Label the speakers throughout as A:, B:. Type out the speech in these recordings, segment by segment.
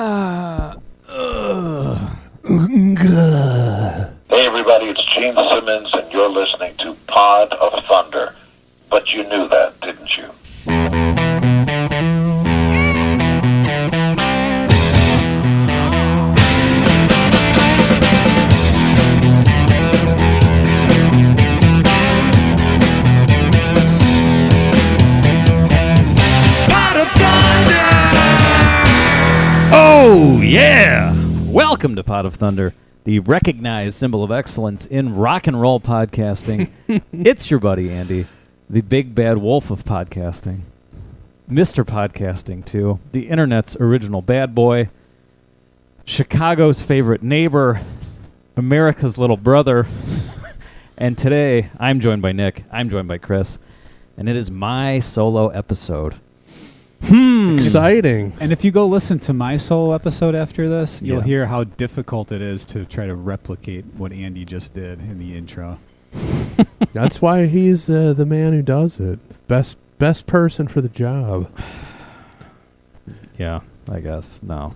A: Hey everybody, it's Gene Simmons and you're listening to Pod of Thunder. But you knew that, didn't you?
B: Oh, yeah! Welcome to Pod of Thunder, the recognized symbol of excellence in rock and roll podcasting. It's your buddy, Andy, the big bad wolf of podcasting. Mr. Podcasting, too. The internet's original bad boy. Chicago's favorite neighbor. America's little brother. And today, I'm joined by Nick. I'm joined by Chris. And it is my solo episode.
C: Exciting.
D: And if you go listen to my solo episode after this, you'll hear how difficult it is to try to replicate what Andy just did in the intro.
C: That's why he's the man who does it. Best person for the job.
B: Yeah, I guess. No.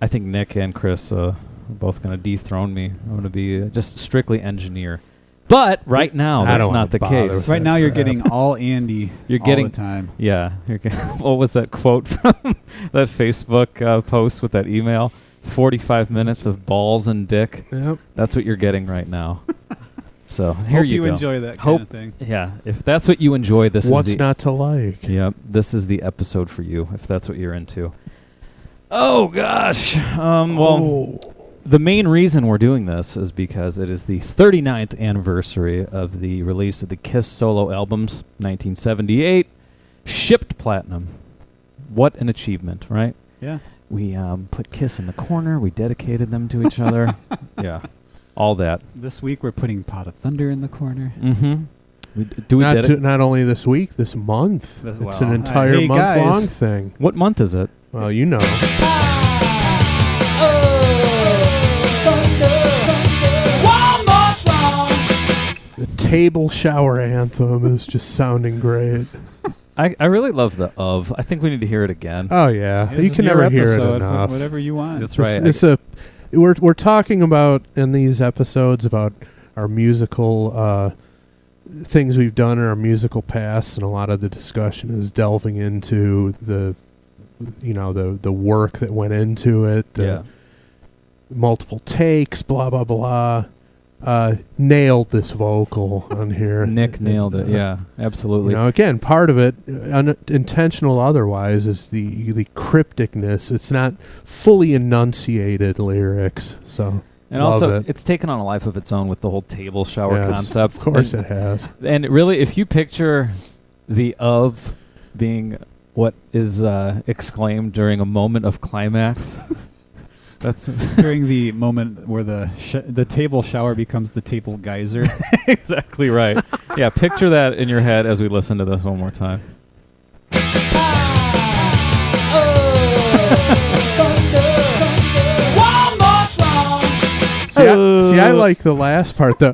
B: I think Nick and Chris are both going to dethrone me. I'm going to be just strictly engineer. But right now, that's not the case.
D: Right now, you're getting all Andy all the time.
B: Yeah. What was that quote from that Facebook post with that email? 45 minutes of balls and dick.
C: Yep.
B: That's what you're getting right now. So here you go.
D: Hope you enjoy that kind of thing.
B: Yeah. If that's what you enjoy, this
C: What's
B: is
C: not to like?
B: Yep. This is the episode for you, if that's what you're into. Oh, gosh. The main reason we're doing this is because it is the 39th anniversary of the release of the Kiss solo albums, 1978, shipped platinum. What an achievement, right?
D: Yeah.
B: We put Kiss in the corner. We dedicated them to each other. Yeah, all that.
D: This week we're putting Pod of Thunder in the corner.
B: Mm-hmm.
C: Not only this week, this month. It's an entire month-long thing.
B: What month is it?
C: Well, you know. The table shower anthem is just sounding great.
B: I really love the of. I think we need to hear it again.
C: Oh yeah, you can never hear it enough.
D: Whatever you want.
B: That's right.
C: We're talking about in these episodes about our musical things we've done in our musical past, and a lot of the discussion is delving into the work that went into it. Multiple takes, blah blah blah. Nailed this vocal on here.
B: Nick nailed it. Yeah, absolutely.
C: Again, part of it, intentional otherwise, is the crypticness. It's not fully enunciated lyrics. So,
B: and also, it's taken on a life of its own with the whole table shower concept.
C: Of course, it has.
B: And really, if you picture the of being what is exclaimed during a moment of climax. That's
D: during the moment where the table shower becomes the table geyser.
B: Exactly right. Yeah, picture that in your head as we listen to this one more time.
C: See, I like the last part,
B: yeah,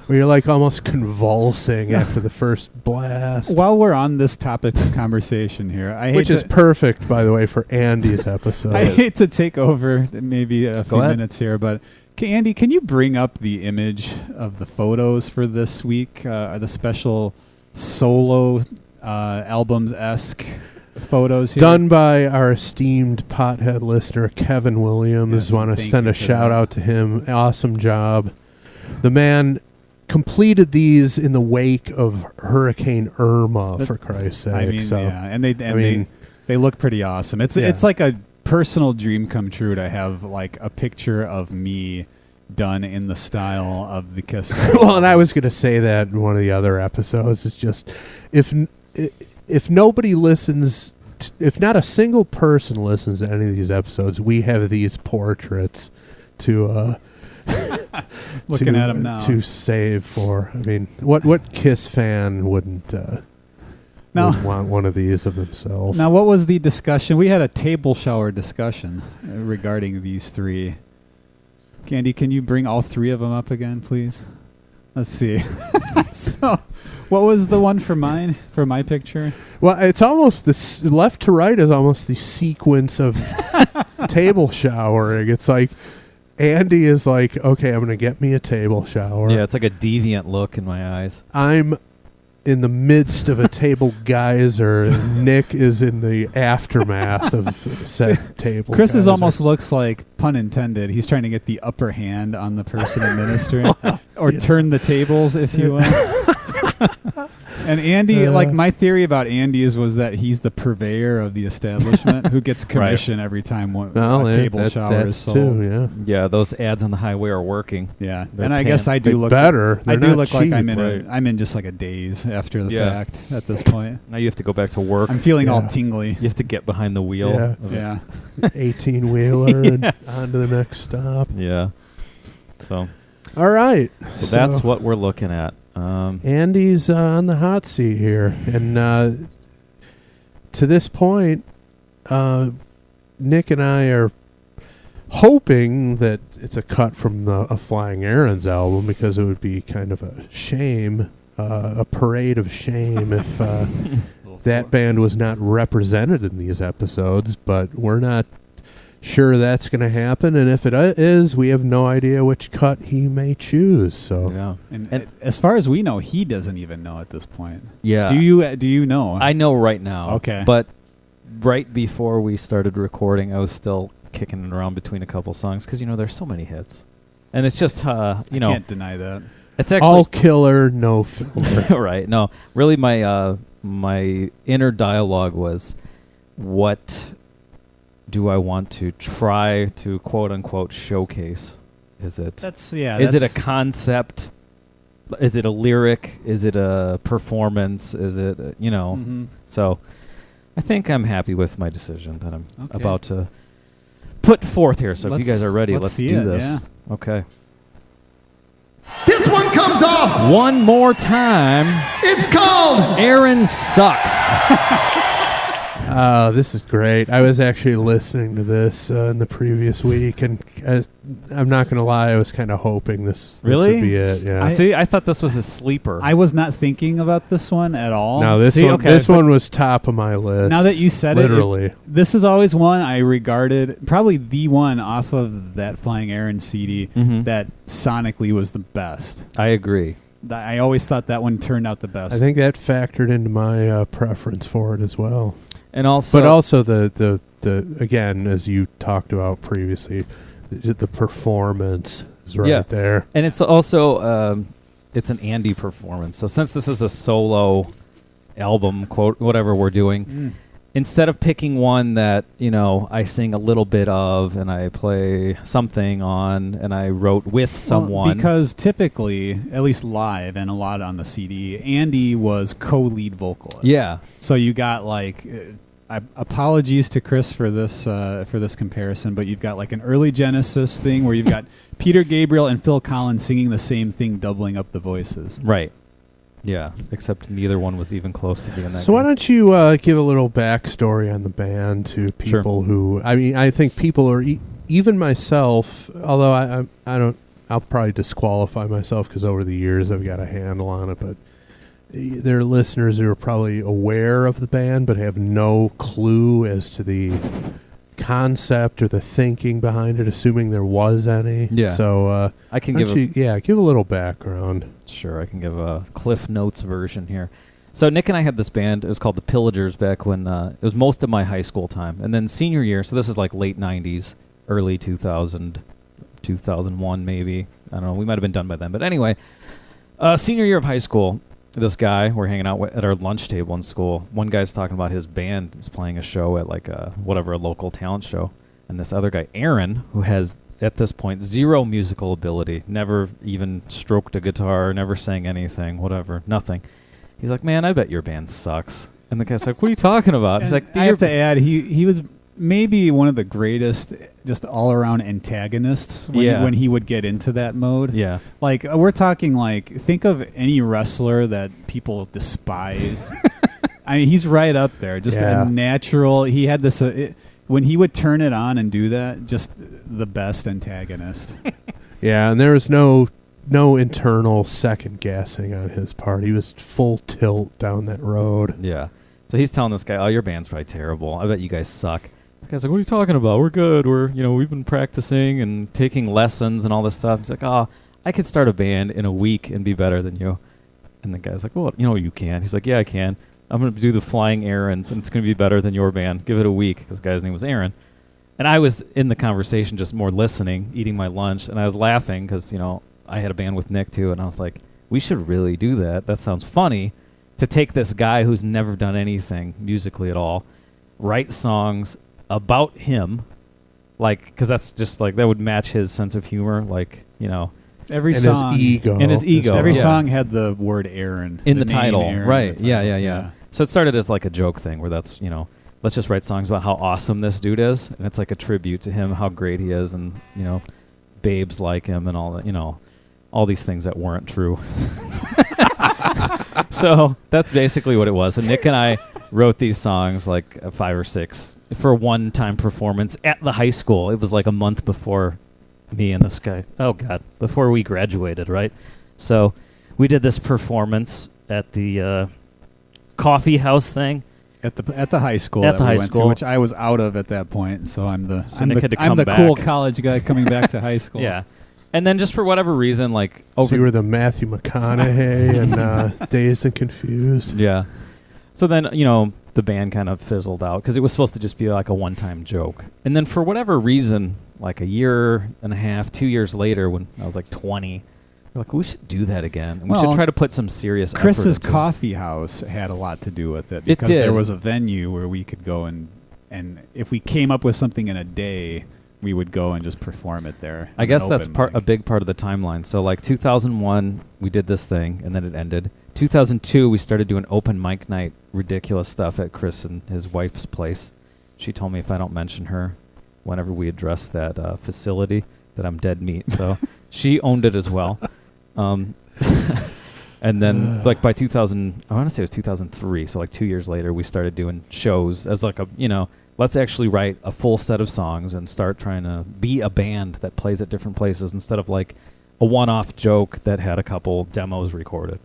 C: where you're like almost convulsing after the first blast.
D: While we're on this topic of conversation here,
C: which is perfect, by the way, for Andy's episode.
D: I hate to take over maybe a few minutes here, but Andy, can you bring up the image of the photos for this week? The special solo albums-esque photos here?
C: Done by our esteemed pothead listener, Kevin Williams.
D: Yes,
C: want to send a shout out to him. Awesome job. The man completed these in the wake of Hurricane Irma, for Christ's sake.
D: I mean, and they look pretty awesome. It's like a personal dream come true to have like a picture of me done in the style of the Kiss.
C: Well, and I was going to say that in one of the other episodes. It's just if nobody listens, if not a single person listens to any of these episodes, we have these portraits to
D: looking at them now
C: to save for. I mean, what Kiss fan wouldn't want one of these of themselves?
D: Now, what was the discussion? We had a table shower discussion regarding these three. Candy, can you bring all three of them up again, please? Let's see. So, what was the one for mine? For my picture?
C: Well, it's almost left to right is almost the sequence of table showering. It's like Andy is like, okay, I'm going to get me a table shower.
B: Yeah, it's like a deviant look in my eyes.
C: I'm in the midst of a table geyser, and Nick is in the aftermath of said table
D: Chris
C: geyser.
D: almost looks like, pun intended, he's trying to get the upper hand on the person administering, or turn the tables, if you will. And Andy, like my theory about Andy was that he's the purveyor of the establishment who gets commission every time a table shower is sold.
C: Too,
B: Yeah, those ads on the highway are working.
D: Yeah,
B: They're
D: and I guess I do look
C: better.
D: I do look like
C: cheap,
D: I'm in just like a daze after the fact at this point.
B: Now you have to go back to work.
D: I'm feeling all tingly.
B: You have to get behind the wheel.
D: Yeah.
C: 18-wheeler and on to the next stop.
B: Yeah. So.
C: All right.
B: So that's what we're looking at.
C: Andy's on the hot seat here, and to this point, Nick and I are hoping that it's a cut from a Flying Errands album, because it would be kind of a shame, a parade of shame if that band was not represented in these episodes, but we're not sure that's going to happen, and if it is, we have no idea which cut he may choose. So
B: yeah,
D: and as far as we know, he doesn't even know at this point.
B: Yeah,
D: do you know?
B: I know right now.
D: Okay,
B: but right before we started recording, I was still kicking it around between a couple songs because there's so many hits, and it's just I
D: can't deny that.
B: It's actually
C: all killer, no filler.
B: Right? No, really, my inner dialogue was, what do I want to try to quote unquote showcase? Is it a concept? Is it a lyric? Is it a performance? Is it
D: Mm-hmm.
B: So I think I'm happy with my decision that I'm about to put forth here. So if you guys are ready, let's do this.
D: Yeah.
B: Okay.
E: This one comes off.
B: One more time.
E: It's called
B: Aaron Sucks.
C: This is great. I was actually listening to this in the previous week, and I'm not going to lie, I was kind of hoping this would be it. Yeah.
B: I thought this was a sleeper.
D: I was not thinking about this one at all.
C: No, this one was top of my list.
D: Now that you said
C: literally,
D: this is always one I regarded, probably the one off of that Flying Aaron CD that sonically was the best.
B: I agree.
D: I always thought that one turned out the best.
C: I think that factored into my preference for it as well.
B: And also,
C: but also the again, as you talked about previously, the performance is right there,
B: and it's also it's an Andy performance. So since this is a solo album, quote whatever we're doing, instead of picking one that I sing a little bit of and I play something on and I wrote with someone,
D: because typically, at least live and a lot on the CD, Andy was co-lead vocalist.
B: Yeah,
D: so you got like. Apologies to Chris for this comparison, but you've got like an early Genesis thing where you've got Peter Gabriel and Phil Collins singing the same thing, doubling up the voices.
B: Right. Yeah, except neither one was even close to being that.
C: So why don't you give a little backstory on the band to people who... I mean, I think people are... even myself, although I don't... I'll probably disqualify myself because over the years I've got a handle on it, but... there are listeners who are probably aware of the band but have no clue as to the concept or the thinking behind it, assuming there was any.
B: Yeah.
C: So
B: I can
C: give a little background.
B: Sure, I can give a Cliff Notes version here. So Nick and I had this band. It was called the Pillagers back when it was most of my high school time. And then senior year, so this is like late 90s, early 2000, 2001 maybe. I don't know. We might have been done by then. But anyway, senior year of high school, this guy, we're hanging out at our lunch table in school. One guy's talking about his band is playing a show at like a local talent show. And this other guy, Aaron, who has at this point zero musical ability, never even stroked a guitar, never sang anything, whatever, nothing. He's like, man, I bet your band sucks. And the guy's like, what are you talking about? He's like,
D: I have to add, he was maybe one of the greatest just all-around antagonists when he would get into that mode.
B: Yeah.
D: Like, we're talking, like, think of any wrestler that people despised. I mean, he's right up there. Just a natural... He had this... when he would turn it on and do that, just the best antagonist.
C: Yeah, and there was no no internal second guessing on his part. He was full tilt down that road.
B: Yeah. So he's telling this guy, "Oh, your band's probably terrible. I bet you guys suck." The guy's like, "What are you talking about? We're good. We've been practicing and taking lessons and all this stuff." He's like, "Oh, I could start a band in a week and be better than you." And the guy's like, "Well, you can." He's like, "Yeah, I can. I'm going to do the flying errands, and it's going to be better than your band. Give it a week," because the guy's name was Aaron. And I was in the conversation just more listening, eating my lunch, and I was laughing because, I had a band with Nick too, and I was like, we should really do that. That sounds funny, to take this guy who's never done anything musically at all, write songs about him, because that's just that would match his sense of humor,
D: Every
C: and
D: song,
C: his ego.
B: And his ego.
D: Every
B: Yeah.
D: song had the word Aaron
B: in the
D: name
B: title,
D: Aaron
B: right?
D: in the title.
B: Yeah. So it started as a joke thing where that's let's just write songs about how awesome this dude is, and it's like a tribute to him, how great he is, and babes like him, and all that, all these things that weren't true. So that's basically what it was. And Nick and I wrote these songs 5 or 6 for a one-time performance at the high school. It was a month before me and this guy. Oh God, before we graduated, right? So we did this performance at the coffee house thing
D: at the high school
B: At the
D: we
B: high
D: went
B: school.
D: to, which I was out of at that point. So I'm the
B: Nick had to
D: I'm
B: come
D: the
B: back.
D: cool college guy coming back to high school.
B: Yeah. And then just for whatever reason,
C: So you were the Matthew McConaughey and Dazed and Confused.
B: Yeah. So then, the band kind of fizzled out because it was supposed to just be a one-time joke. And then for whatever reason, a year and a half, 2 years later, when I was 20, we're we should do that again. And we should try to put some serious
D: Chris's
B: effort into
D: coffee house had a lot to do with it
B: It
D: because
B: did.
D: there was a venue where we could go and if we came up with something in a day, we would go and just perform it there.
B: I guess that's
D: open mic.
B: a big part of the timeline. So 2001, we did this thing, and then it ended. 2002, we started doing open mic night, ridiculous stuff at Chris and his wife's place. She told me if I don't mention her whenever we address that facility, that I'm dead meat. So she owned it as well. And then by 2000, I want to say it was 2003. So 2 years later, we started doing shows as let's actually write a full set of songs and start trying to be a band that plays at different places instead of a one-off joke that had a couple demos recorded.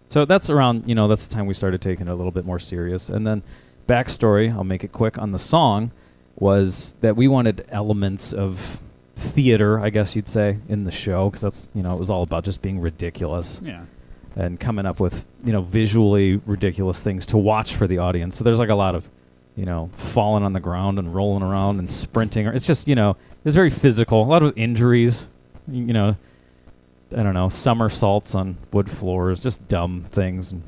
B: So that's around, that's the time we started taking it a little bit more serious. And then backstory, I'll make it quick, on the song was that we wanted elements of theater, I guess you'd say, in the show, because that's, it was all about just being ridiculous.
D: Yeah.
B: And coming up with, visually ridiculous things to watch for the audience. So there's a lot of, falling on the ground and rolling around and sprinting. It's just, it's very physical. A lot of injuries, I don't know, somersaults on wood floors, just dumb things, and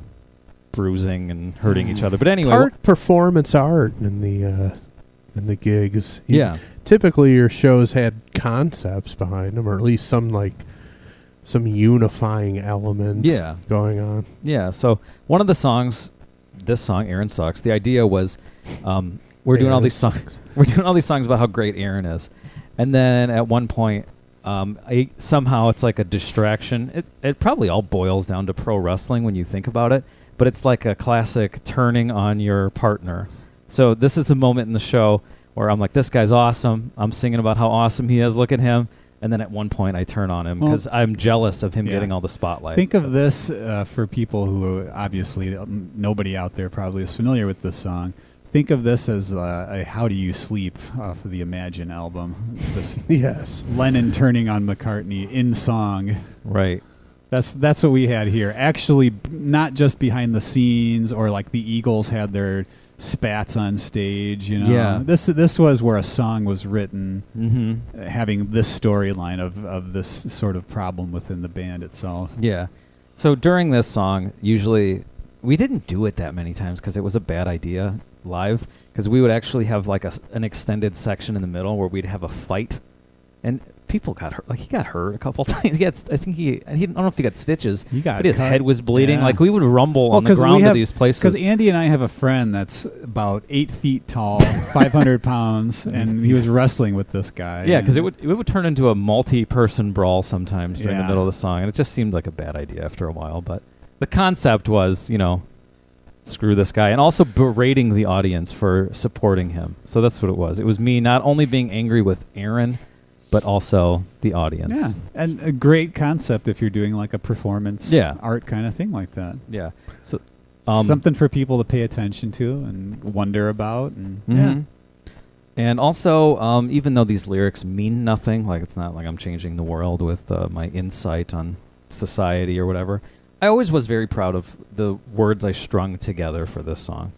B: bruising and hurting each other. But anyway,
C: Part performance art in the gigs.
B: Yeah.
C: Typically, your shows had concepts behind them, or at least some unifying element going on.
B: Yeah, so one of the songs, this song, Aaron Sucks, the idea was we're doing all these songs. We're doing all these songs about how great Aaron is. And then at one point, somehow it's like a distraction. It probably all boils down to pro wrestling when you think about it, but it's like a classic turning on your partner. So this is the moment in the show where I'm like, this guy's awesome. I'm singing about how awesome he is. Look at him. And then at one point I turn on him because I'm jealous of him getting all the spotlight.
D: Think of this for people who obviously nobody out there probably is familiar with this song. Think of this as a How Do You Sleep off of the Imagine album. Just
C: Yes.
D: Lennon turning on McCartney in song.
B: Right.
D: That's what we had here. Actually, not just behind the scenes or like the Eagles had their spats on stage,
B: Yeah.
D: This was where a song was written,
B: Mm-hmm.
D: having this storyline of this sort of problem within the band itself.
B: Yeah. So during this song, usually we didn't do it that many times because it was a bad idea live, because we would actually have an extended section in the middle where we'd have a fight, and people got hurt. He got hurt a couple times. I don't know if he got stitches. But his head was bleeding.
D: Yeah.
B: We would rumble on the ground of these places.
D: Because Andy and I have a friend that's about 8 feet tall, 500 pounds, and he was wrestling with this guy.
B: Yeah, because it would turn into a multi-person brawl sometimes during the
D: Yeah.
B: middle of the song, and it just seemed like a bad idea after a while. But the concept was, screw this guy, and also berating the audience for supporting him. So that's what it was. It was me not only being angry with Aaron, but also the audience.
D: Yeah, and a great concept if you're doing like a performance art kind of thing like that.
B: Yeah. So
D: something for people to pay attention to and wonder about. And
B: mm-hmm. And also, even though these lyrics mean nothing, like it's not like I'm changing the world with my insight on society or whatever, I always was very proud of the words I strung together for this song.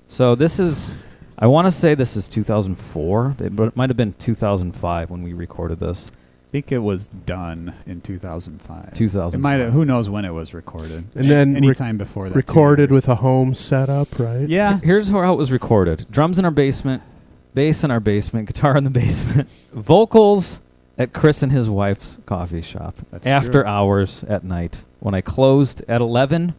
B: So this is, I want to say this is 2004, but it might have been 2005 when we recorded this.
D: I think it was done in 2005.
B: 2005.
D: It might have, who knows when it was recorded.
C: And then
D: anytime before that.
C: Recorded with a home setup, right?
D: Yeah.
B: Here's how it was recorded. Drums in our basement, bass in our basement, guitar in the basement, vocals at Chris and his wife's coffee shop.
D: That's
B: after
D: true.
B: hours at night when I closed at 11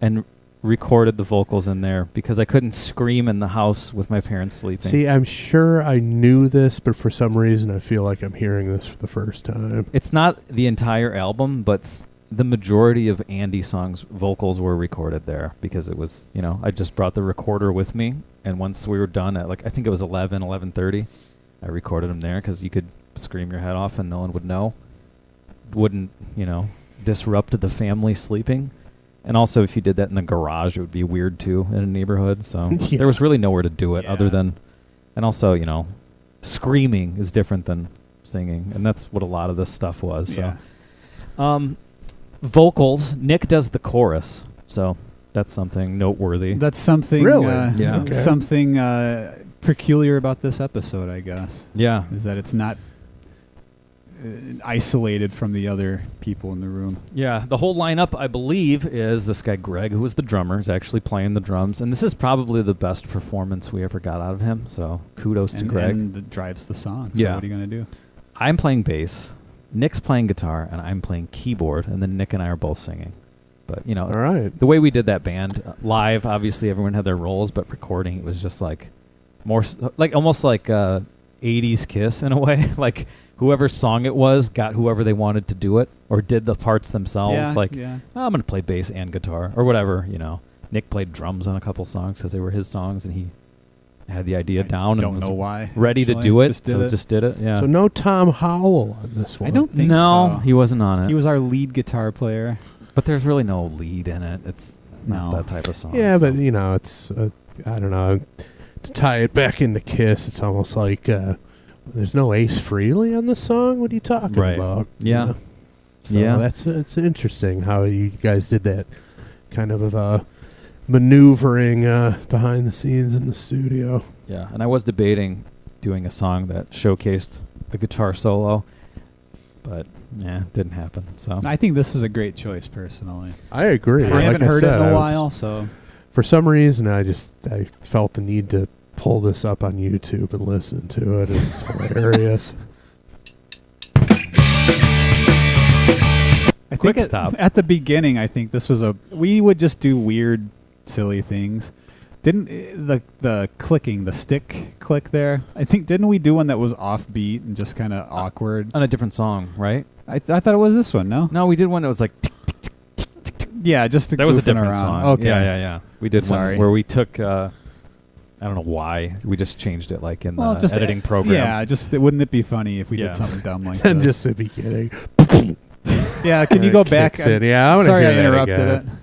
B: and recorded the vocals in there because I couldn't scream in the house with my parents sleeping.
C: See, I'm sure I knew this, but for some reason I feel like I'm hearing this for the first time.
B: It's not the entire album, but the majority of Andy songs' vocals were recorded there because it was, I just brought the recorder with me, and once we were done at, I think it was 11:30, I recorded them there because you could scream your head off and no one would know. Wouldn't, disrupt the family sleeping. And also, if you did that in the garage, it would be weird, too, in a neighborhood. So there was really nowhere to do it other than... And also, screaming is different than singing. And that's what a lot of this stuff was.
D: Yeah.
B: So, vocals, Nick does the chorus. So that's something noteworthy.
D: That's something...
C: Really?
B: Okay.
D: Something peculiar about this episode, I guess.
B: Yeah.
D: Is that it's not... isolated from the other people in the room.
B: Yeah, the whole lineup, I believe, is this guy Greg, who was the drummer, is actually playing the drums, and this is probably the best performance we ever got out of him. So kudos to Greg.
D: And it drives the song. So
B: Yeah.
D: what are you gonna do?
B: I'm playing bass, Nick's playing guitar, and I'm playing keyboard, and then Nick and I are both singing. But
C: All right.
B: the way we did that band live, obviously everyone had their roles, but recording it was just more almost like 80s Kiss in a way, like. Whoever song it was got whoever they wanted to do it or did the parts themselves. I'm going to play bass and guitar or whatever, Nick played drums on a couple songs because they were his songs and he had the idea down and was
D: know why.
B: ready to do it. Just did it. Yeah.
C: So no Tom Howell on this one.
D: I don't think
B: no,
D: so.
B: he wasn't on it.
D: He was our lead guitar player.
B: But there's really no lead in it. It's not
D: No.
B: that type of song.
C: Yeah,
B: so.
C: but it's I don't know. To tie it back into Kiss, it's almost like there's no Ace Frehley on the song. What are you talking about?
B: Yeah.
C: So
B: Yeah.
C: it's interesting how you guys did that kind of maneuvering behind the scenes in the studio.
B: Yeah, and I was debating doing a song that showcased a guitar solo, but it didn't happen. So
D: I think this is a great choice, personally.
C: I agree.
D: I haven't heard it in
C: said,
D: a while, so
C: for some reason I felt the need to pull this up on YouTube and listen to it. It's hilarious.
D: I
B: Quick
D: think
B: stop.
D: at the beginning, I think this was we would just do weird, silly things. Didn't the clicking, the stick click there? Didn't we do one that was offbeat and just kind of awkward?
B: on a different song, right?
D: I thought it was this one. No,
B: We did one that was like
D: yeah, just
B: that was a
D: goofing
B: different
D: around.
B: song.
D: Okay,
B: Yeah. We did
D: Sorry.
B: one where we took I don't know why. We just changed it in the
D: just
B: editing program.
D: Yeah, wouldn't it be funny if we
B: Yeah.
D: did something dumb like
C: And
D: this?
C: just the beginning.
D: Yeah, can you go back?
C: Kicks in. Yeah, I wanna
D: sorry
C: hear
D: I
C: that
D: interrupted
C: again.
D: it.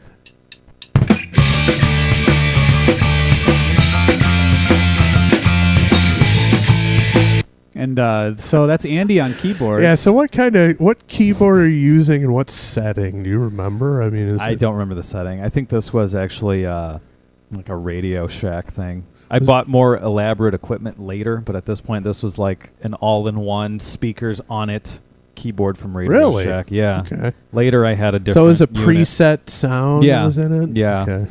D: And so that's Andy on keyboard.
C: Yeah, so what keyboard are you using and what setting? Do you remember? I mean,
B: I don't remember the setting. I think this was actually like a Radio Shack thing. I bought more elaborate equipment later, but at this point, this was like an all-in-one speakers on it keyboard from Radio
C: Really?
B: Shack. Yeah.
C: Okay.
B: Later, I had a different.
C: So it was a
B: unit.
C: preset sound
B: Yeah.
C: that was in it?
B: Yeah.
C: Okay.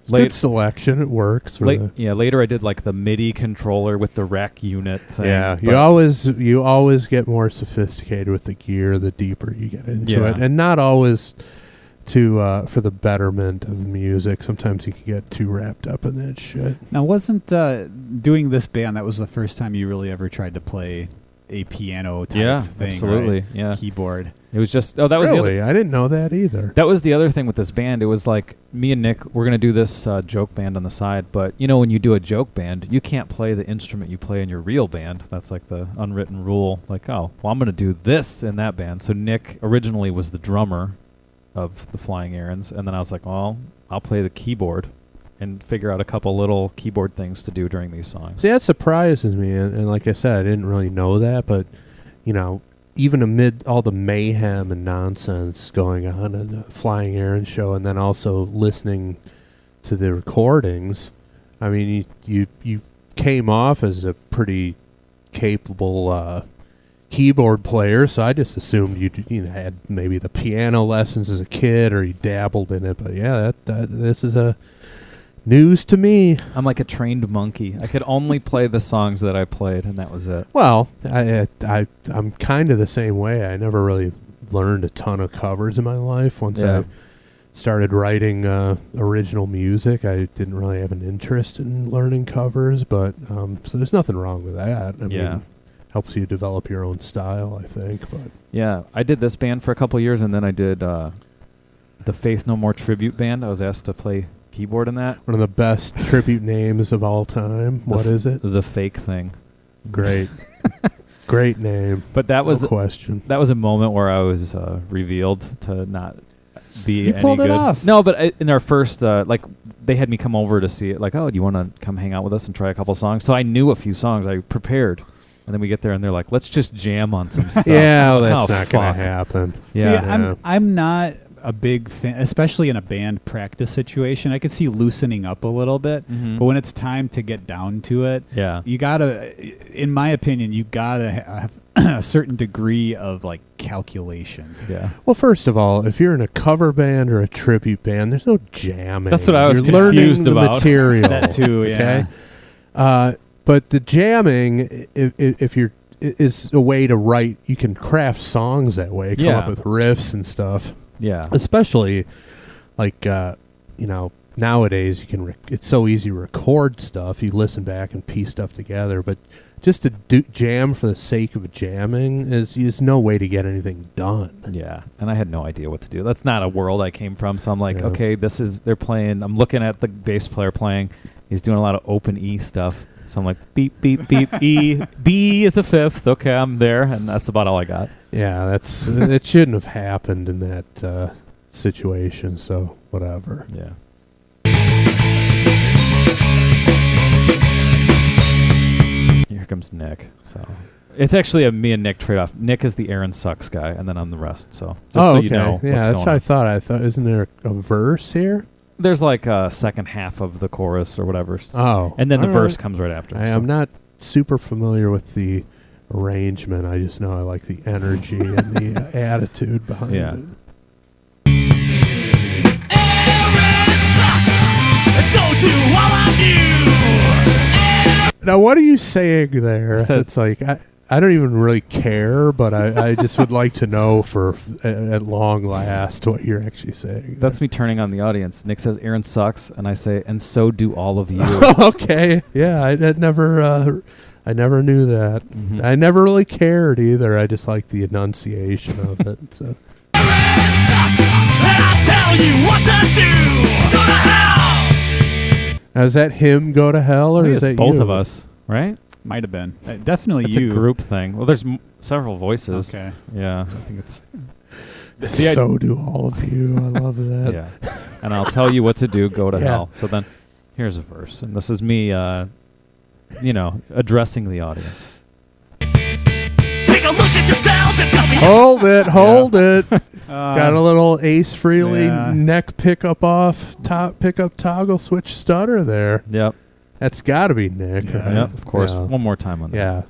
B: Late-
C: Good selection. It works. for the-
B: Later I did like the MIDI controller with the rack unit thing.
C: Yeah,
B: but-
C: you always get more sophisticated with the gear the deeper you get into
B: Yeah.
C: it, and not always for the betterment of music. Sometimes you can get too wrapped up in that shit.
D: Now, wasn't doing this band, that was the first time you really ever tried to play a piano type thing.
B: Absolutely.
D: Right?
B: Yeah.
D: Keyboard.
B: It was just that was
C: Really? I didn't know that either.
B: That was the other thing with this band. It was like me and Nick, we're going to do this joke band on the side. But, when you do a joke band, you can't play the instrument you play in your real band. That's like the unwritten rule. Like, I'm going to do this in that band. So Nick originally was the drummer of the Flying Errands. And then I was like, well, I'll play the keyboard and figure out a couple little keyboard things to do during these songs.
C: See, that surprises me. And like I said, I didn't really know that. But, even amid all the mayhem and nonsense going on in the Flying Errands show, and then also listening to the recordings, I mean, you came off as a pretty capable keyboard player. So I just assumed you had maybe the piano lessons as a kid, or you dabbled in it. But yeah, this is a news to me.
B: I'm like a trained monkey. I could only play the songs that I played, and that was it.
C: Well, I'm kind of the same way. I never really learned a ton of covers in my life. Once I started writing original music, I didn't really have an interest in learning covers. But so there's nothing wrong with that. I mean, helps you develop your own style, I think. But
B: yeah, I did this band for a couple years, and then I did the Faith No More tribute band. I was asked to play keyboard in that.
C: One of the best tribute names of all time. What is it?
B: The Fake Thing.
C: Great. Great name.
B: But that was
C: no question.
B: That was a moment where I was revealed to not be
D: You
B: any
D: pulled
B: good.
D: it off.
B: No, but in our first, they had me come over to see it. Like, do you want to come hang out with us and try a couple songs? So I knew a few songs. I prepared. And then we get there, and they're like, let's just jam on some stuff.
C: Yeah, well, that's not going to happen.
B: Yeah.
D: See, I'm not a big fan, especially in a band practice situation. I could see loosening up a little bit, but when it's time to get down to it, you gotta, in my opinion, you gotta have a certain degree of like calculation.
B: Yeah.
C: Well, first of all, if you're in a cover band or a tribute band, there's no jamming.
B: That's what I was
C: you're
B: confused
C: learning
B: about.
C: The material.
D: That too, yeah.
C: Okay? But the jamming, if you're, is a way to write. You can craft songs that way. Come up with riffs and stuff.
B: Yeah.
C: Especially, like, nowadays you can. It's so easy to record stuff. You listen back and piece stuff together. But just to jam for the sake of jamming is no way to get anything done.
B: Yeah. And I had no idea what to do. That's not a world I came from. So I'm like, okay, they're playing. I'm looking at the bass player playing. He's doing a lot of open E stuff. So I'm like, beep, beep, beep, E. B is a fifth. Okay, I'm there. And that's about all I got.
C: Yeah, that's it shouldn't have happened in that situation, so whatever.
B: Yeah. Here comes Nick. So it's actually a me and Nick trade-off. Nick is the Aaron Sucks guy, and then I'm the rest. So just so you know
C: yeah,
B: what's
C: that's
B: going
C: what
B: on.
C: I thought. Isn't there a verse here?
B: There's like a second half of the chorus or whatever.
C: Oh.
B: And then the
C: all
B: verse
C: right.
B: comes right after.
C: I'm not super familiar with the arrangement. I just know I like the energy and the attitude behind it. Now, what are you saying there? It's like I don't even really care, but I just would like to know at long last what you're actually saying.
B: That's me turning on the audience. Nick says Aaron sucks, and I say, and so do all of you.
C: Okay, yeah, I never knew that.
B: Mm-hmm.
C: I never really cared either. I just like the enunciation of it. So. Now, is that him go to hell, or is that
B: both
C: you?
B: of us, right?
D: Might have been. Definitely
B: it's
D: you.
B: a group thing. Well, there's several voices.
D: Okay.
B: Yeah, I think it's...
C: So do all of you. I love that.
B: Yeah. And I'll tell you what to do, go to hell. So then, here's a verse. And this is me, addressing the audience.
E: Take a look at yourselves and tell me.
C: Hold it. Got a little Ace Frehley neck pickup toggle switch stutter there.
B: Yep.
C: That's got to be Nick.
D: Yeah.
C: Right?
B: Yep, of course.
C: Yeah.
B: One more time on that.
C: Yeah.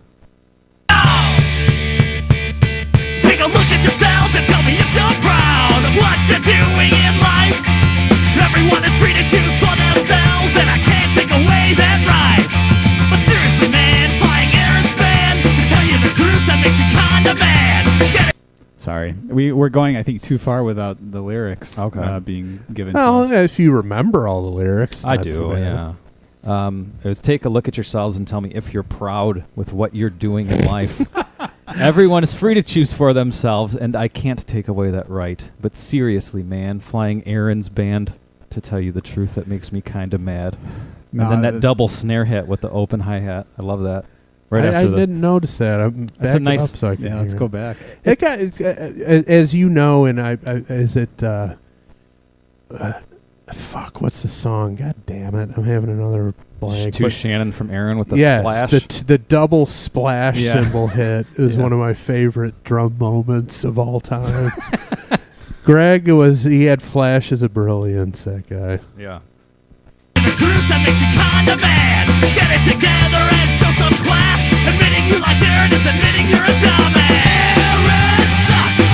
E: Take a look at yourselves and tell me if you're proud of what you're doing in life. Everyone is free to choose for themselves, and I can't take away that right. But seriously, man, Flying Errands band, to tell you the truth, that makes me kinda mad.
D: Sorry, we're going, I think, too far without the lyrics being given to
C: Well,
D: us.
C: if you remember all the lyrics.
B: I
C: not
B: do,
C: too bad.
B: yeah. It was take a look at yourselves and tell me if you're proud with what you're doing in life. Everyone is free to choose for themselves, and I can't take away that right. But seriously, man, flying Aaron's band, to tell you the truth, that makes me kind of mad.
D: No,
B: and then that double snare hit with the open hi-hat. I love that.
C: I didn't notice that. I'm
B: That's a nice.
C: up so I can
D: Yeah, let's
C: hear
D: go
C: it.
D: back.
C: It got, as you know, and is it? Fuck, what's the song? God damn it! I'm having another blank.
B: To
C: But
B: Shannon from Aaron with the
C: yes,
B: splash.
C: the double splash
B: Yeah.
C: cymbal hit is
B: Yeah.
C: one of my favorite drum moments of all time. Greg he had flashes of brilliance. That guy.
B: Yeah.
E: The truth that makes me kinda mad. Get it together and show some class. Admitting you like Aaron is admitting you're a dumbass. Aaron sucks,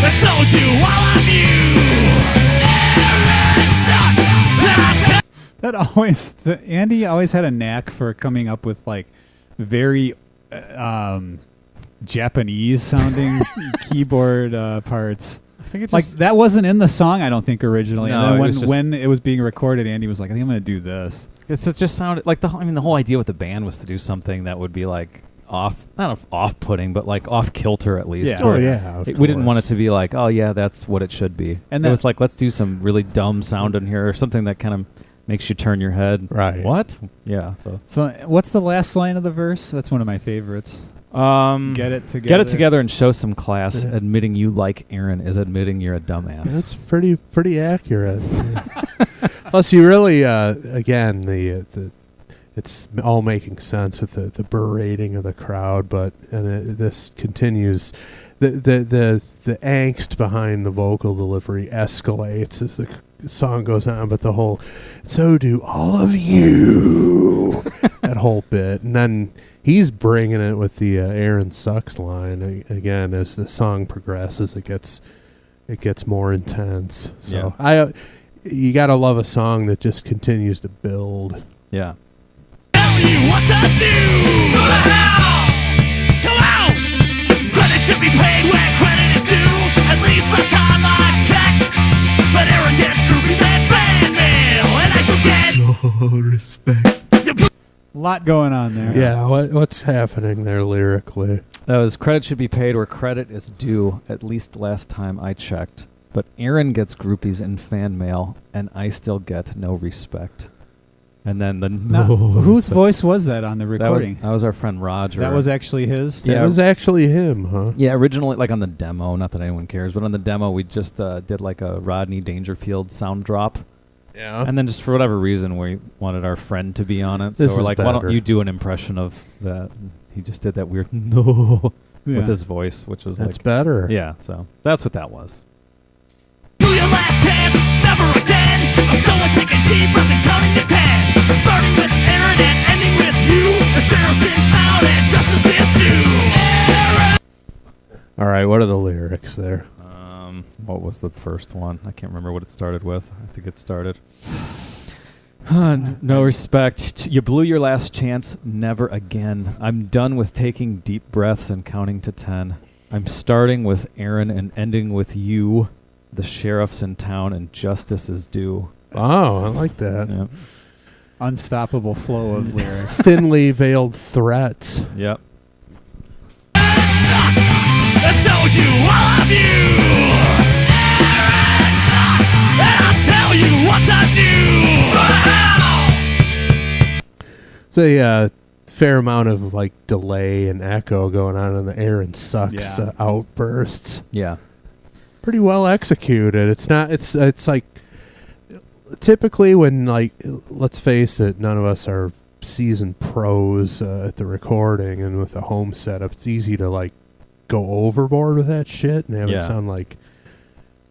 E: and so do all of you. Aaron sucks, and
D: That always, Andy always had a knack for coming up with like very Japanese sounding keyboard parts.
B: I think it's
D: Like that wasn't in the song, I don't think originally.
B: No,
D: and then
B: it was just-
D: when it was being recorded, Andy was like, "I think I'm going to do this."
B: it just sounded like the whole idea with the band was to do something that would be like not off-putting, but like off kilter at least.
D: Yeah.
C: Oh
B: where
C: yeah.
B: we didn't want it to be like, oh yeah, that's what it should be.
D: And
B: it
D: that-
B: was like, let's do some really dumb sound in here or something that kind of makes you turn your head.
C: Right.
B: What? Yeah. So
D: So, what's the last line of the verse? That's one of my favorites. Get it together.
B: get it together and show some class.
C: Yeah.
B: Admitting you like Aaron is admitting you're a dumbass.
C: That's pretty accurate. Plus, you really again it's all making sense with the berating of the crowd, but this continues. The angst behind the vocal delivery escalates as the song goes on, but the whole "so do all of you" that whole bit, and then he's bringing it with the Aaron sucks line again as the song progresses. It gets more intense. So you gotta love a song that just continues to build.
B: Yeah.
E: tell you what to do. Come on! Credit should be paid where credit is due. At least last time I checked. But Aaron gets groupies and fan mail, and I still get
C: No respect.
D: A lot going on there.
C: Yeah, what's happening there lyrically?
B: That was credit should be paid where credit is due, at least last time I checked. But Aaron gets groupies and fan mail, and I still get no respect. And then the
D: Now, whose voice was that on the recording?
B: That was our friend Roger.
D: That was actually his?
B: Yeah.
C: That was actually him, huh?
B: Yeah, originally, like on the demo, not that anyone cares, but on the demo, we just did like a Rodney Dangerfield sound drop.
C: Yeah.
B: And then just for whatever reason, we wanted our friend to be on it. So
C: This
B: we're
C: is
B: like, why don't
C: better.
B: you do an impression of that? And he just did that weird no
D: Yeah.
B: with his voice, which was
C: That's
B: like,
C: better.
B: yeah, so that's what that was.
E: do your last chance, never again. I'm going taking deep breaths and counting to 10. Starting with Aaron and ending with you. The sheriff's in town and justice is due. Aaron!
C: All right, what are the lyrics there?
B: What was the first one? I can't remember what it started with. I have to get started. No respect. You blew your last chance. Never again. I'm done with taking deep breaths and counting to 10. I'm starting with Aaron and ending with you. The sheriff's in town and justice is due.
C: Oh, I like that.
B: Yep.
D: Unstoppable flow of lyrics.
C: Thinly veiled threats.
B: Yep.
E: And so do all of you. Aaron sucks, and I'll tell you what to do.
C: It's a fair amount of like delay and echo going on in the Aaron sucks
D: Yeah.
C: outbursts.
B: Yeah.
C: Pretty well executed. It's not. It's like typically when like let's face it, none of us are seasoned pros at the recording and with the home setup. It's easy to like go overboard with that shit and have
B: Yeah.
C: it sound like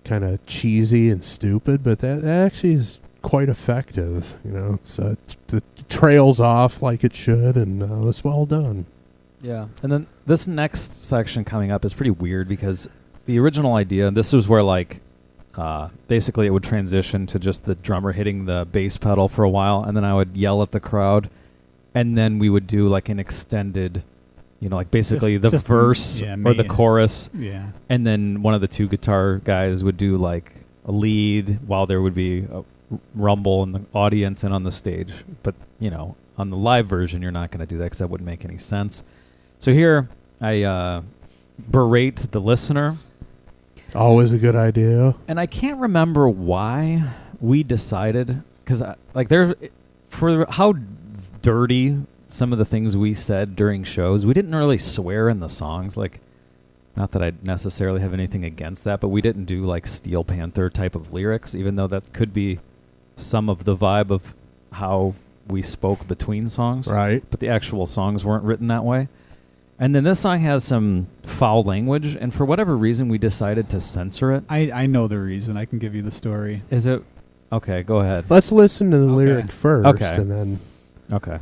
C: kind of cheesy and stupid. But that actually is quite effective. You know, it's the trails off like it should, and it's well done.
B: Yeah. And then this next section coming up is pretty weird because the original idea, this was where like basically it would transition to just the drummer hitting the bass pedal for a while, and then I would yell at the crowd, and then we would do like an extended, like basically the
D: Just
B: verse
D: yeah,
B: or the chorus,
D: Yeah.
B: and then one of the two guitar guys would do like a lead while there would be a rumble in the audience and on the stage. But, on the live version, you're not going to do that because that wouldn't make any sense. So here, I berate the listener.
C: Always a good idea.
B: And I can't remember why we decided, because there's, for how dirty some of the things we said during shows, we didn't really swear in the songs. Like, not that I necessarily have anything against that, but we didn't do like Steel Panther type of lyrics, even though that could be some of the vibe of how we spoke between songs.
C: Right.
B: But the actual songs weren't written that way. And then this song has some foul language, and for whatever reason, we decided to censor it.
D: I know the reason. I can give you the story.
B: Is it? Okay, go ahead.
C: Let's listen to the lyric first,
B: Okay.
C: and then...
B: Okay.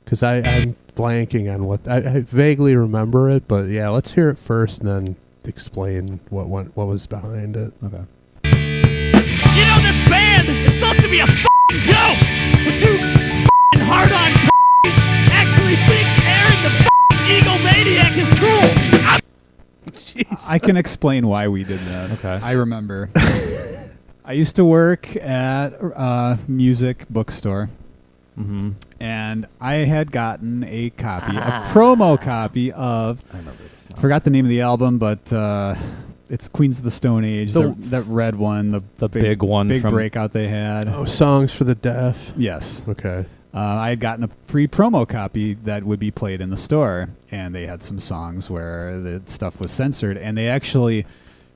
C: Because I'm blanking on what... I vaguely remember it, but yeah, let's hear it first, and then explain what was behind it.
B: Okay.
E: You know this band is supposed to be a f***ing joke, but two f***ing hard-on actually think Aaron the f***ing egomaniac is cool.
D: I can explain why we did that.
B: Okay.
D: I remember. I used to work at a music bookstore,
B: Mm-hmm.
D: and I had gotten a copy, a promo copy of...
B: I remember this now.
D: Forgot the name of the album, but it's Queens of the Stone Age,
B: The-
D: that red one,
B: The big one
D: big
B: from...
D: breakout they had.
C: Oh, Songs for the Deaf.
D: Yes.
C: Okay.
D: I had gotten a free promo copy that would be played in the store, and they had some songs where the stuff was censored, and they actually,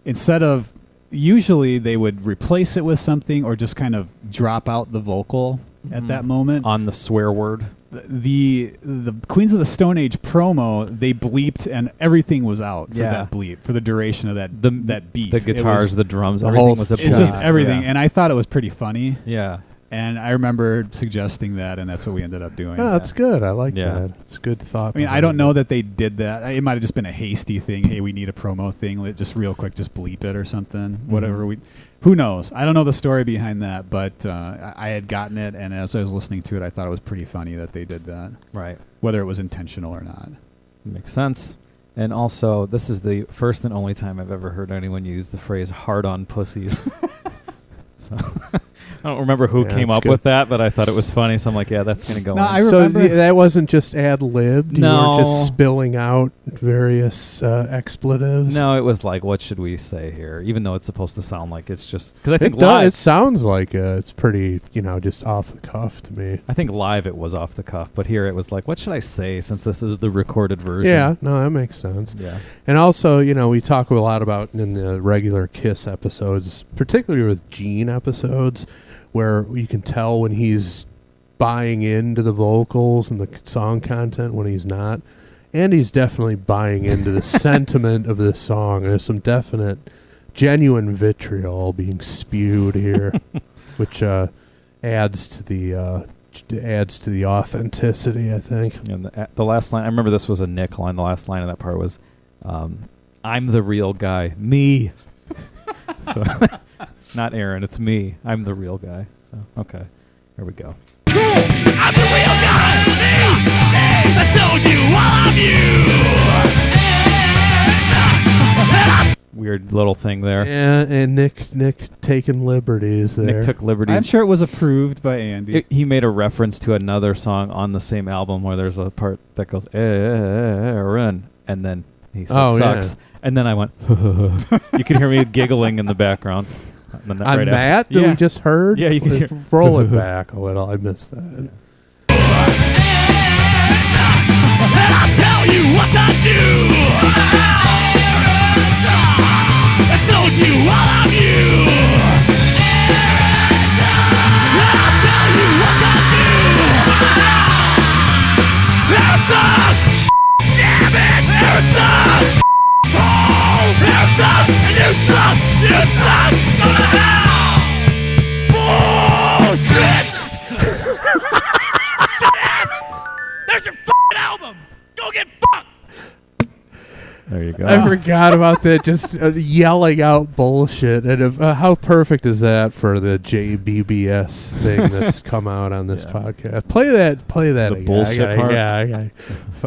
D: instead of, usually they would replace it with something or just kind of drop out the vocal at that moment.
B: On the swear word.
D: The Queens of the Stone Age promo, they bleeped, and everything was out for
B: Yeah.
D: that bleep, for the duration of that beat.
B: The
D: It
B: guitars,
D: was-
B: the drums,
C: the
B: everything
C: whole
B: was a
D: it's just
B: bleep.
D: everything,
B: Yeah.
D: and I thought it was pretty funny.
B: Yeah.
D: And I remember suggesting that, and that's what we ended up doing.
C: Oh, that's good. I like
B: Yeah.
C: that. It's a good thought.
D: I mean, I
C: behind
D: don't know
C: it.
D: that they did that. It might have just been a hasty thing. Hey, we need a promo thing. Just real quick, just bleep it or something. Whatever. Who knows? I don't know the story behind that, but I had gotten it, and as I was listening to it, I thought it was pretty funny that they did that,
B: Right.
D: whether it was intentional or not.
B: Makes sense. And also, this is the first and only time I've ever heard anyone use the phrase hard-on pussies. So I don't remember who
C: Yeah,
B: came
C: that's
B: up
C: good.
B: with that, but I thought it was funny, so I'm like, yeah, that's going to go
D: No,
B: in.
D: I
C: So
D: remember-
C: that wasn't just ad-libbed?
B: No.
C: You weren't just spilling out various expletives?
B: No, it was like, what should we say here? Even though it's supposed to sound like it's just... Because I
C: It,
B: think
C: does,
B: live...
C: it sounds like it's pretty, just off the cuff to me.
B: I think live it was off the cuff, but here it was like, what should I say since this is the recorded version?
C: Yeah, no, that makes sense.
B: Yeah.
C: And also, we talk a lot about in the regular Kiss episodes, particularly with Gene episodes, where you can tell when he's buying into the vocals and the song content when he's not. And he's definitely buying into the sentiment of this song. There's some definite, genuine vitriol being spewed here, which adds to the authenticity, I think.
B: And the last line, I remember this was a Nick line. The last line of that part was, I'm the real guy. Me. So, not Aaron, it's me. I'm the real guy. So, okay. Here we go.
E: I'm the real guy. I told you all of you.
B: Weird little thing there.
C: And Nick taking liberties there.
B: Nick took liberties.
D: I'm sure it was approved by Andy.
B: He made a reference to another song on the same album where there's a part that goes, Aaron, and then he said, sucks.
C: Yeah.
B: And then I went, you can hear me giggling in the background.
C: On that
B: Yeah.
C: we just heard?
B: Yeah, you can hear-
C: Roll it back a little. I missed that.
E: And I'll tell you what to do. I told you all of you. And I'll tell you what to do. There's a damn it. There's a there's a new son going to hell. Bullshit. There's your f***ing album. Go get fucked.
B: There you go.
C: I forgot about that. Just yelling out bullshit. And how perfect is that for the JBBS thing that's come out on this
B: Yeah.
C: podcast? Play that
B: The
C: again.
B: bullshit part?
C: Yeah,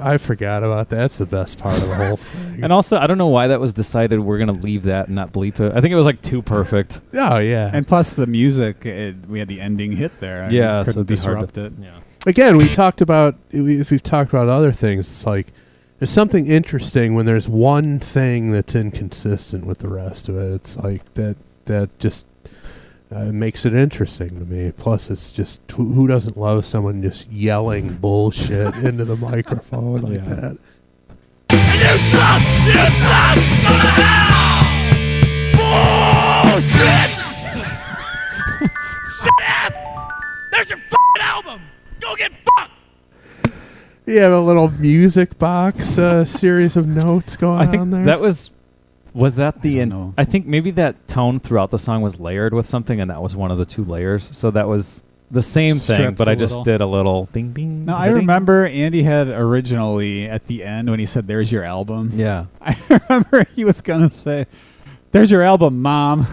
C: I forgot about that. That's the best part of the whole thing.
B: And also, I don't know why that was decided we're going to leave that and not bleep it. I think it was like too perfect.
C: Oh, yeah.
D: And plus the music, we had the ending hit there. I
B: So
D: couldn't
B: it'd be hard
D: disrupt
B: to-
D: it.
B: Yeah.
C: Again, we've talked about other things. It's like, There's something interesting when there's one thing that's inconsistent with the rest of it. It's like that just makes it interesting to me. Plus, it's just who doesn't love someone just yelling bullshit into the microphone like that?
E: You suck! You suck! Go to hell! Bullshit! Shut up! There's your f***ing album! Go get fucked!
C: You have a little music box series of notes going
B: I think
C: on there.
B: that was that the
D: don't know.
B: I think maybe that tone throughout the song was layered with something, and that was one of the 2 layers. So that was the same thing,
D: Stripped
B: but
D: a
B: I just
D: little.
B: did a little bing bing.
D: No, I
B: ba-ding.
D: remember Andy had originally at the end when he said, "There's your album."
B: Yeah.
D: I remember he was gonna say, "There's your album, Mom."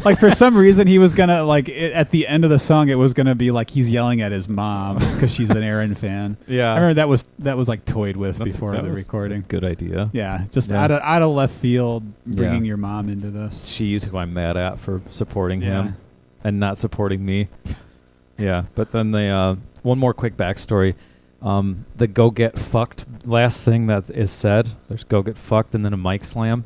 D: Like for some reason he was gonna at the end of the song it was gonna be like he's yelling at his mom because she's an Aaron fan.
B: Yeah.
D: I remember that was like toyed with before
B: that
D: the
B: was
D: recording.
B: a good idea.
D: Yeah, just
B: Yeah.
D: out of left field, bringing
B: Yeah.
D: your mom into this.
B: She's who I'm mad at for supporting
D: Yeah.
B: him and not supporting me. Yeah, but then the one more quick backstory. The go get fucked last thing that is said. There's go get fucked and then a mic slam.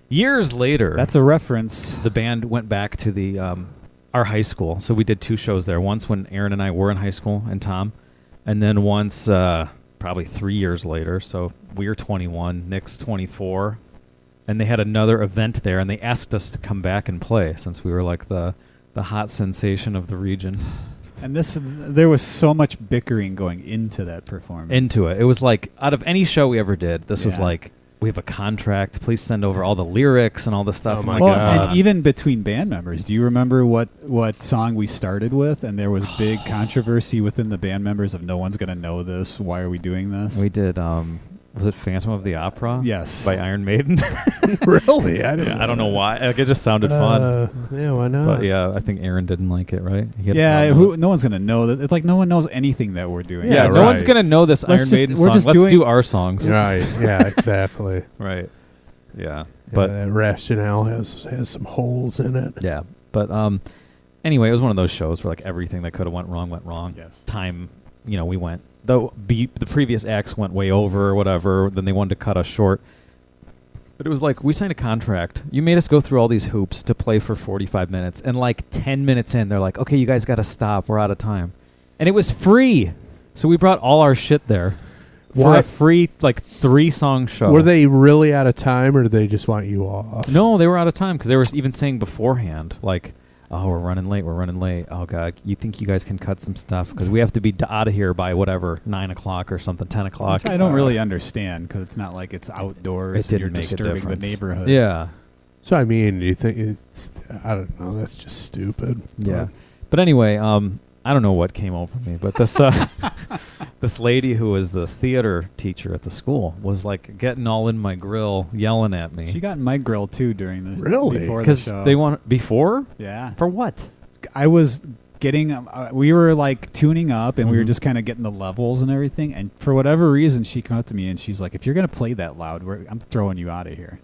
B: Years later,
D: That's a reference.
B: the band went back to the our high school. So we did 2 shows there. Once when Aaron and I were in high school, and Tom, and then once probably 3 years later. So we're 21, Nick's 24, and they had another event there, and they asked us to come back and play since we were like the hot sensation of the region.
D: And there was so much bickering going into that performance.
B: Into it, it was like out of any show we ever did, this was
D: Yeah.
B: like, we have a contract. Please send over all the lyrics and all the stuff.
C: Oh
B: I'm
C: my
B: like,
D: Well,
C: God.
D: and even between band members, do you remember what song we started with? And there was big controversy within the band members of no one's going to know this. Why are we doing this?
B: we did. Was it Phantom of the Opera?
D: Yes.
B: By Iron Maiden.
C: Really? I didn't.
B: I don't know why. Like, it just sounded fun.
C: Yeah, why not?
B: But yeah, I think Aaron didn't like it, right? He had a
D: Yeah,
B: problem with
D: no one's going to know that. It's like no one knows anything that we're doing.
B: it. Yeah,
C: right.
B: no one's gonna know this
D: Let's
B: Iron
D: just-
B: Maiden
D: we're
B: song.
D: just
B: Let's
D: doing-
B: do our songs.
C: Right. Yeah, exactly.
B: Right. Yeah.
C: But
B: But
C: that rationale has some holes in it.
B: yeah. But anyway, it was one of those shows where like everything that could have went wrong.
D: Yes.
B: Time, we went. Though the previous acts went way over or whatever, then they wanted to cut us short. But it was like, we signed a contract. You made us go through all these hoops to play for 45 minutes. And like 10 minutes in, they're like, okay, you guys got to stop. We're out of time. And it was free. So we brought all our shit there for
C: Why-
B: a free, like, 3-song show.
C: Were they really out of time, or did they just want you off?
B: No, they were out of time because they were even saying beforehand, like, oh, we're running late. Oh, God, you think you guys can cut some stuff? Because we have to be out of here by whatever, 9 o'clock or something, 10 o'clock.
D: Which I don't really understand because it's not like it's outdoors
B: It
D: and you're
B: didn't make a
D: disturbing the
B: difference.
D: neighborhood.
B: Yeah.
C: So I mean, do you think? I don't know. That's just stupid.
B: Yeah. But anyway, I don't know what came over me, but this this lady who was the theater teacher at the school was like getting all in my grill, yelling at me.
D: She got in my grill too during the
C: Really?
D: before the
B: Because
D: show.
B: they want before?
D: Yeah.
B: For what?
D: I was getting we were like tuning up and we were
B: Mhm.
D: just kind of getting the levels and everything, and for whatever reason she came up to me and she's like, if you're gonna play that loud, I'm throwing you out of here.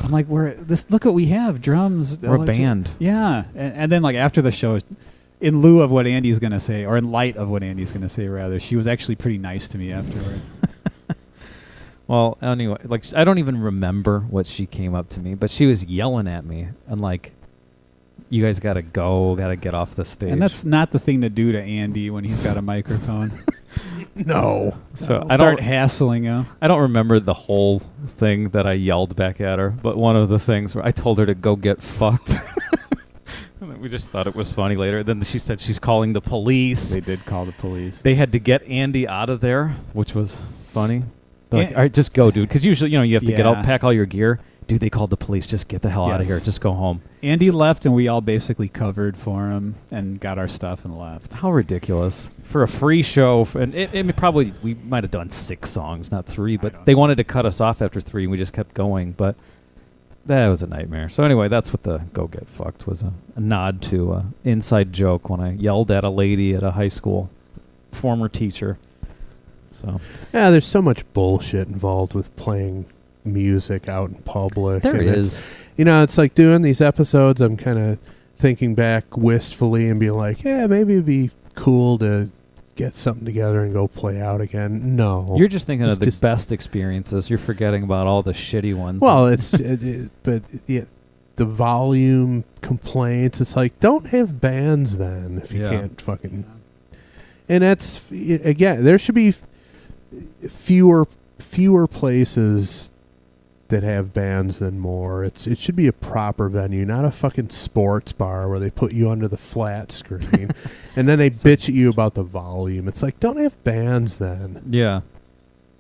D: I'm like, look what we have, drums,
B: We're a band.
D: Yeah. And then like after the show, in lieu of what Andy's gonna say, or in light of what Andy's gonna say rather, she was actually pretty nice to me afterwards.
B: Well, anyway, like I don't even remember what she came up to me, but she was yelling at me and like, you guys gotta go, gotta get off the stage.
D: And that's not the thing to do to Andy when he's got a microphone.
C: No.
B: so
D: Start hassling him.
B: I don't remember the whole thing that I yelled back at her, but one of the things where I told her to go get fucked. And then we just thought it was funny later. Then she said she's calling the police.
D: They did call the police.
B: They had to get Andy out of there, which was funny. They're like,
D: An-
B: all right, just go, dude. Because usually, you have to get
D: Yeah.
B: out, pack all your gear. Dude, they called the police. Just get the hell out of
D: Yes.
B: here. Just go home.
D: Andy left, and we all basically covered for him and got our stuff and left.
B: How ridiculous. For a free show. And we might have done 6 songs, not 3. But
D: don't
B: they
D: know.
B: wanted to cut us off after 3, and we just kept going. But that was a nightmare. So anyway, that's what the go get fucked was, a nod to an inside joke when I yelled at a lady at a high school, former teacher. So
C: Yeah, there's so much bullshit involved with playing music out in public.
B: there
C: and
B: is.
C: it's like doing these episodes, I'm kind of thinking back wistfully and being like, yeah, maybe it'd be cool to get something together and go play out again. No.
B: You're just thinking
C: It's
B: of the
C: just-
B: best experiences. You're forgetting about all the shitty ones.
C: Well, but the volume complaints. It's like, don't have bands then if you
B: Yeah.
C: can't fucking. And that's again. There should be fewer places that have bands than more. It should be a proper venue, not a fucking sports bar where they put you under the flat screen and then they bitch at you about the volume. It's like, don't have bands then.
B: yeah.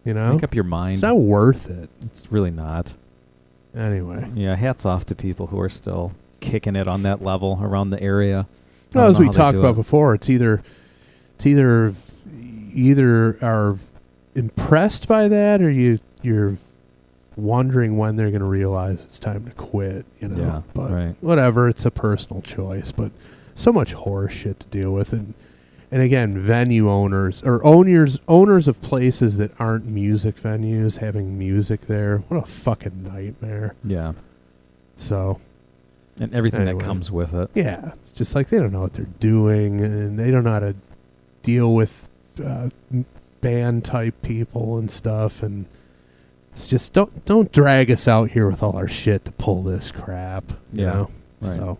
C: You know,
B: Make up your mind.
C: it's not worth it.
B: It's really not.
C: Anyway,
B: Yeah, hats off to people who are still kicking it on that level around the area. I
C: well,
B: don't
C: as
B: know
C: we
B: how they
C: talked
B: do
C: about
B: it.
C: before, it's either are impressed by that or you're wondering when they're going to realize it's time to quit, you know.
B: Yeah,
C: but
B: right.
C: whatever, it's a personal choice, but so much horse shit to deal with. And again, venue owners or owners of places that aren't music venues having music there, what a fucking nightmare.
B: Yeah.
C: So
B: And everything
C: Anyway.
B: that comes with it.
C: yeah, it's just like they don't know what they're doing and they don't know how to deal with band type people and stuff, and it's just don't drag us out here with all our shit to pull this crap. You
B: Yeah,
C: know?
B: right.
C: So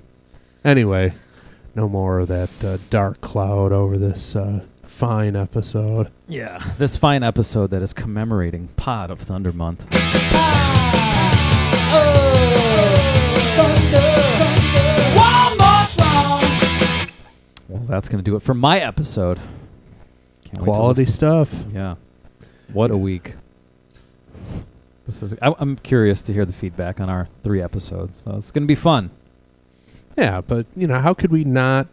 C: anyway, no more of that dark cloud over this fine episode.
B: Yeah. This fine episode that is commemorating Pod of Thunder Month. Well, that's going to do it for my episode. Can't wait to
C: Quality
B: listen.
C: stuff.
B: Yeah. What a week. This is. I'm curious to hear the feedback on our 3 episodes. So it's going to be fun.
C: Yeah, but you know, how could we not,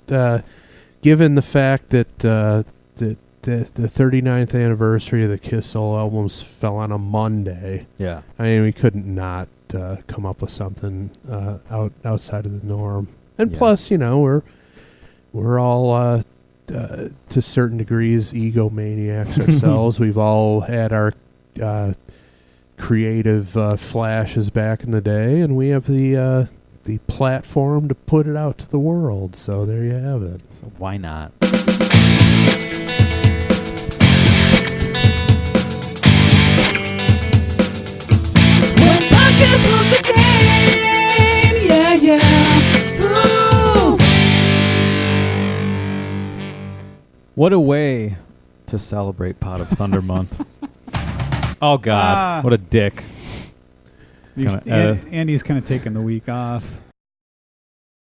C: given the fact that the 39th anniversary of the Kiss solo albums fell on a Monday?
B: Yeah.
C: I mean, we couldn't not come up with something outside of the norm. And
B: Yeah.
C: plus, you know, we're all to certain degrees egomaniacs ourselves. We've all had our creative flashes back in the day, and we have the platform to put it out to the world. So there you have it.
B: So why not? What a way to celebrate Pot of Thunder Month. Oh, God.
D: Ah.
B: What a dick.
D: He's-
B: Kinda,
D: Andy's kind of taking the week off.